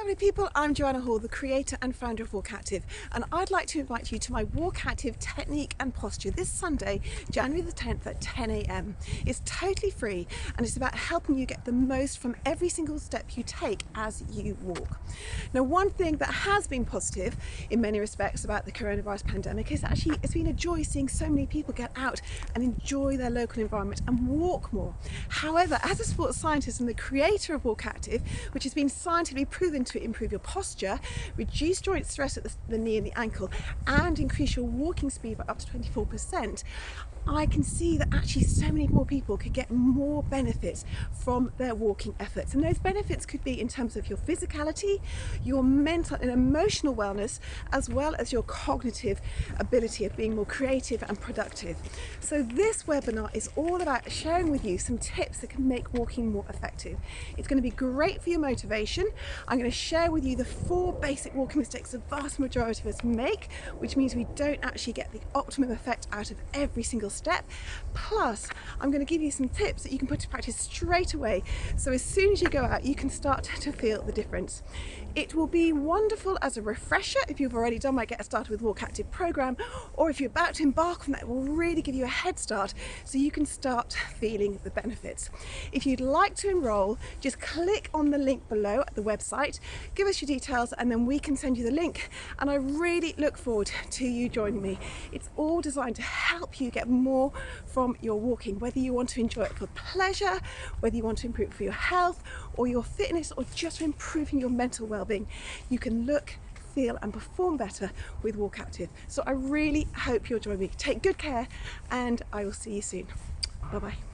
Lovely people, I'm Joanna Hall, the creator and founder of WalkActive, and I'd like to invite you to my WalkActive Technique and Posture this Sunday, January the 10th at 10 a.m. It's totally free and it's about helping you get the most from every single step you take as you walk. Now, one thing that has been positive in many respects about the coronavirus pandemic is actually it's been a joy seeing so many people get out and enjoy their local environment and walk more. However, as a sports scientist and the creator of WalkActive, which has been scientifically proven to improve your posture, reduce joint stress at the knee and the ankle, and increase your walking speed by up to 24%, I can see that actually so many more people could get more benefits from their walking efforts. And those benefits could be in terms of your physicality, your mental and emotional wellness, as well as your cognitive ability of being more creative and productive. So this webinar is all about sharing with you some tips that can make walking more effective. It's going to be great for your motivation. I'm going to share with you the 4 basic walking mistakes the vast majority of us make, which means we don't actually get the optimum effect out of every single step. Plus, I'm going to give you some tips that you can put to practice straight away, so as soon as you go out you can start to feel the difference. It will be wonderful as a refresher if you've already done my Get Started with WalkActive program, or if you're about to embark on that, it will really give you a head start so you can start feeling the benefits. If you'd like to enroll, just click on the link below at the website, give us your details, and then we can send you the link, and I really look forward to you joining me. It's all designed to help you get more from your walking, whether you want to enjoy it for pleasure, whether you want to improve it for your health or your fitness, or just for improving your mental well-being. You can look, feel and perform better with WalkActive. So I really hope you'll join me. Take good care and I will see you soon. Bye bye.